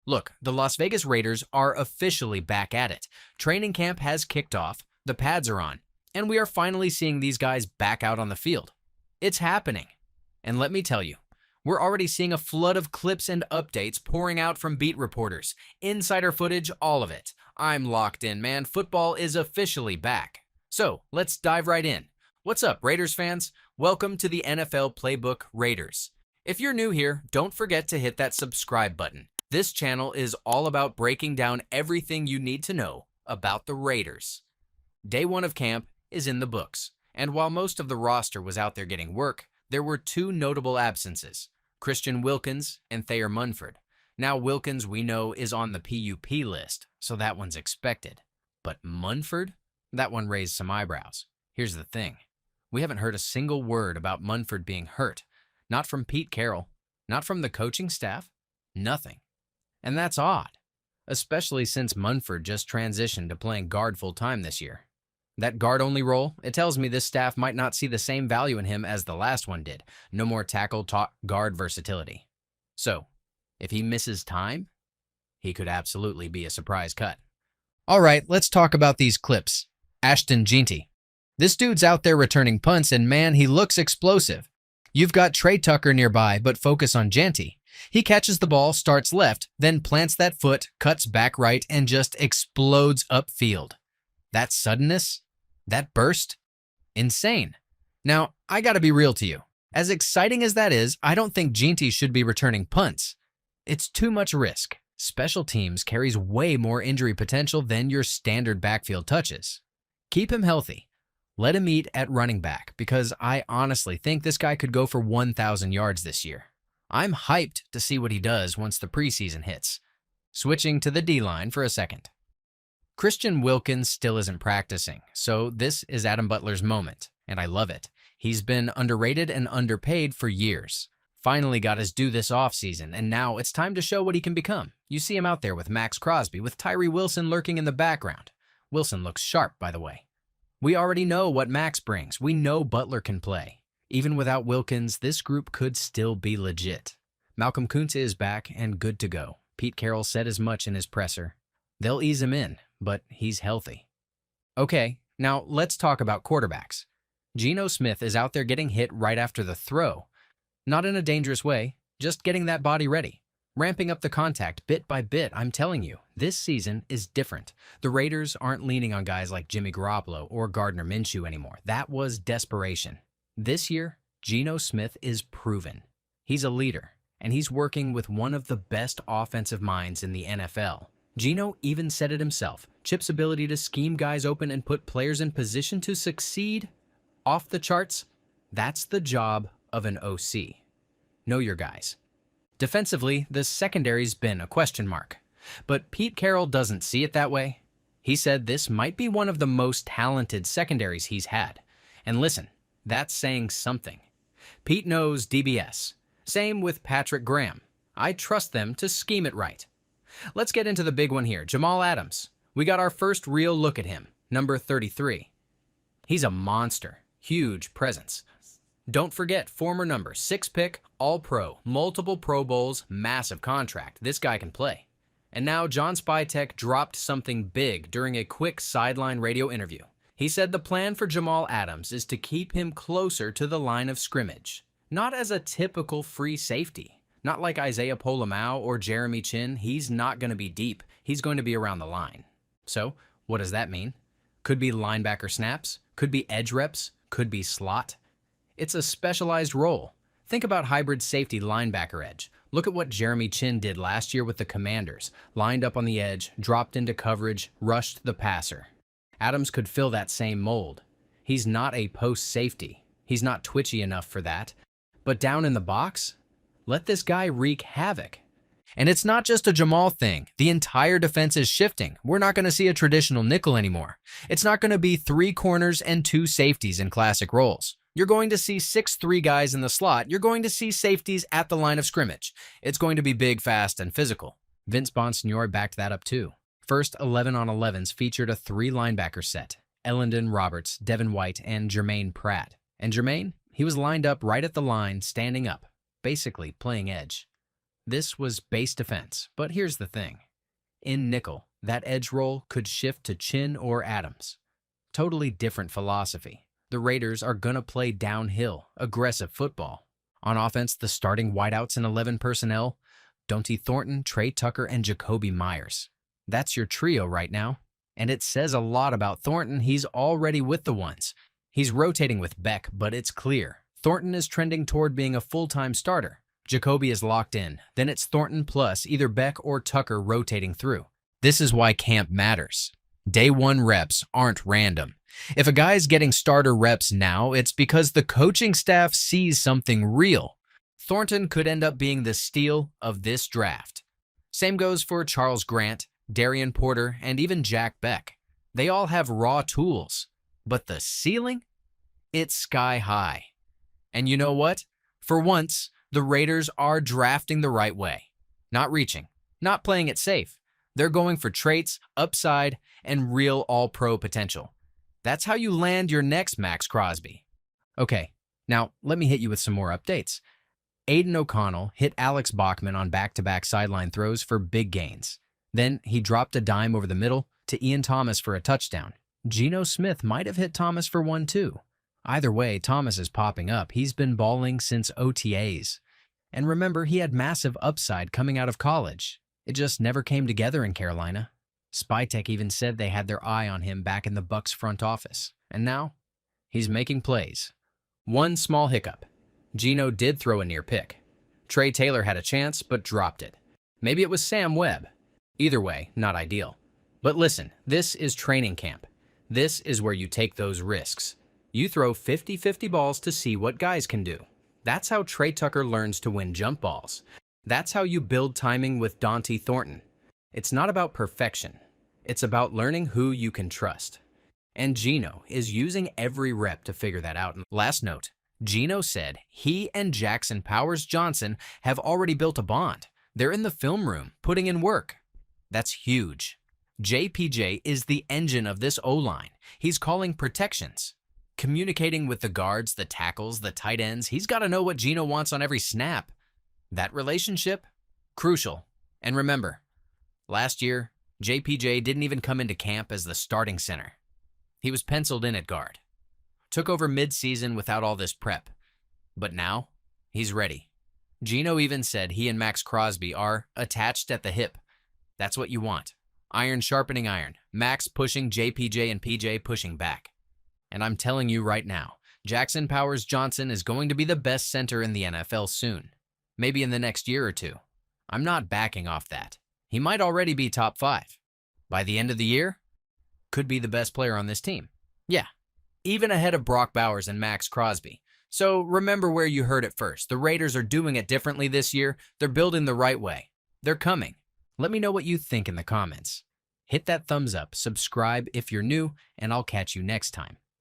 Look, the Las Vegas Raiders are officially back at it. Training camp has kicked off, the pads are on, and we are finally seeing these guys back out on the field. It's happening. And let me tell you, we're already seeing a flood of clips and updates pouring out from beat reporters. Insider footage, all of it. I'm locked in, man. Football is officially back. So, let's dive right in. What's up, Raiders fans? Welcome to the NFL Playbook Raiders. If you're new here, don't forget to hit that subscribe button. This channel is all about breaking down everything you need to know about the Raiders. Day one of camp is in the books, and while most of the roster was out there getting work, there were two notable absences, Christian Wilkins and Thayer Munford. Now Wilkins, we know, is on the PUP list, so that one's expected. But Munford? That one raised some eyebrows. Here's the thing. We haven't heard a single word about Munford being hurt. Not from Pete Carroll, not from the coaching staff, nothing. And that's odd, especially since Munford just transitioned to playing guard full-time this year. That guard-only role, it tells me this staff might not see the same value in him as the last one did. No more tackle-guard versatility. So, if he misses time, he could absolutely be a surprise cut. All right, let's talk about these clips. Ashton Jeanty. This dude's out there returning punts, and man, he looks explosive. You've got Trey Tucker nearby, but focus on Jeanty. He catches the ball, starts left, then plants that foot, cuts back right, and just explodes upfield. That suddenness, that burst, insane. Now, I gotta be real to you. As exciting as that is, I don't think Jeanty should be returning punts. It's too much risk. Special teams carries way more injury potential than your standard backfield touches. Keep him healthy. Let him eat at running back, because I honestly think this guy could go for 1,000 yards this year. I'm hyped to see what he does once the preseason hits. Switching to the D-line for a second. Christian Wilkins still isn't practicing, so this is Adam Butler's moment, and I love it. He's been underrated and underpaid for years. Finally got his due this offseason, and now it's time to show what he can become. You see him out there with Max Crosby, with Tyree Wilson lurking in the background. Wilson looks sharp, by the way. We already know what Max brings. We know Butler can play. Even without Wilkins, this group could still be legit. Malcolm Kuntz is back and good to go. Pete Carroll said as much in his presser. They'll ease him in, but he's healthy. Okay, now let's talk about quarterbacks. Geno Smith is out there getting hit right after the throw. Not in a dangerous way, just getting that body ready. Ramping up the contact bit by bit. I'm telling you, this season is different. The Raiders aren't leaning on guys like Jimmy Garoppolo or Gardner Minshew anymore. That was desperation. This year, Geno Smith is proven. He's a leader, and he's working with one of the best offensive minds in the NFL. Geno even said it himself. Chip's ability to scheme guys open and put players in position to succeed, off the charts. That's the job of an OC. Know your guys. Defensively, the secondary's been a question mark. But Pete Carroll doesn't see it that way. He said this might be one of the most talented secondaries he's had. And listen, that's saying something. Pete knows DBS. Same with Patrick Graham. I trust them to scheme it right. Let's get into the big one here, Jamal Adams. We got our first real look at him, number 33. He's a monster, huge presence. Don't forget, former number 6 pick, All-Pro, multiple Pro Bowls, massive contract. This guy can play. And now John Spytek dropped something big during a quick sideline radio interview. He said the plan for Jamal Adams is to keep him closer to the line of scrimmage. Not as a typical free safety. Not like Isaiah Polamau or Jeremy Chinn. He's not going to be deep. He's going to be around the line. So, what does that mean? Could be linebacker snaps. Could be edge reps. Could be slot. It's a specialized role. Think about hybrid safety linebacker edge. Look at what Jeremy Chinn did last year with the Commanders. Lined up on the edge, dropped into coverage, rushed the passer. Adams could fill that same mold. He's not a post safety. He's not twitchy enough for that. But down in the box, let this guy wreak havoc. And it's not just a Jamal thing. The entire defense is shifting. We're not going to see a traditional nickel anymore. It's not going to be 3 corners and 2 safeties in classic roles. You're going to see 6'3" guys in the slot. You're going to see safeties at the line of scrimmage. It's going to be big, fast, and physical. Vince Bonsignore backed that up too. First 11-on-11s featured a 3 linebacker set. Ellendon Roberts, Devin White, and Jermaine Pratt. And Jermaine, he was lined up right at the line, standing up, basically playing edge. This was base defense, but here's the thing. In nickel, that edge roll could shift to Chinn or Adams. Totally different philosophy. The Raiders are gonna play downhill, aggressive football. On offense, the starting wideouts in 11 personnel, Dante Thornton, Trey Tucker, and Jakobi Meyers. That's your trio right now. And it says a lot about Thornton. He's already with the ones. He's rotating with Beck, but it's clear. Thornton is trending toward being a full-time starter. Jakobi is locked in. Then it's Thornton plus either Beck or Tucker rotating through. This is why camp matters. Day one reps aren't random. If a guy's getting starter reps now, it's because the coaching staff sees something real. Thornton could end up being the steal of this draft. Same goes for Charles Grant, Darian Porter, and even Jack Beck. They all have raw tools. But the ceiling? It's sky high. And you know what? For once, the Raiders are drafting the right way. Not reaching, not playing it safe. They're going for traits, upside, and real all-pro potential. That's how you land your next Max Crosby. Okay, now let me hit you with some more updates. Aiden O'Connell hit Alex Bachman on back-to-back sideline throws for big gains. Then he dropped a dime over the middle to Ian Thomas for a touchdown. Geno Smith might have hit Thomas for one too. Either way, Thomas is popping up. He's been balling since OTAs. And remember, he had massive upside coming out of college. It just never came together in Carolina. Spytech even said they had their eye on him back in the Bucs front office. And now, he's making plays. One small hiccup. Geno did throw a near pick. Trey Taylor had a chance, but dropped it. Maybe it was Sam Webb. Either way, not ideal. But listen, this is training camp. This is where you take those risks. You throw 50-50 balls to see what guys can do. That's how Trey Tucker learns to win jump balls. That's how you build timing with Dante Thornton. It's not about perfection. It's about learning who you can trust. And Geno is using every rep to figure that out. Last note, Geno said he and Jackson Powers Johnson have already built a bond. They're in the film room, putting in work. That's huge. JPJ is the engine of this O-line. He's calling protections, communicating with the guards, the tackles, the tight ends. He's got to know what Geno wants on every snap. That relationship, crucial. And remember, last year, JPJ didn't even come into camp as the starting center. He was penciled in at guard. Took over mid-season without all this prep. But now, he's ready. Geno even said he and Max Crosby are attached at the hip. That's what you want. Iron sharpening iron. Max pushing JPJ and PJ pushing back. And I'm telling you right now, Jackson Powers Johnson is going to be the best center in the NFL soon. Maybe in the next year or two. I'm not backing off that. He might already be top 5. By the end of the year, could be the best player on this team. Yeah, even ahead of Brock Bowers and Max Crosby. So remember where you heard it first. The Raiders are doing it differently this year. They're building the right way. They're coming. Let me know what you think in the comments. Hit that thumbs up, subscribe if you're new, and I'll catch you next time.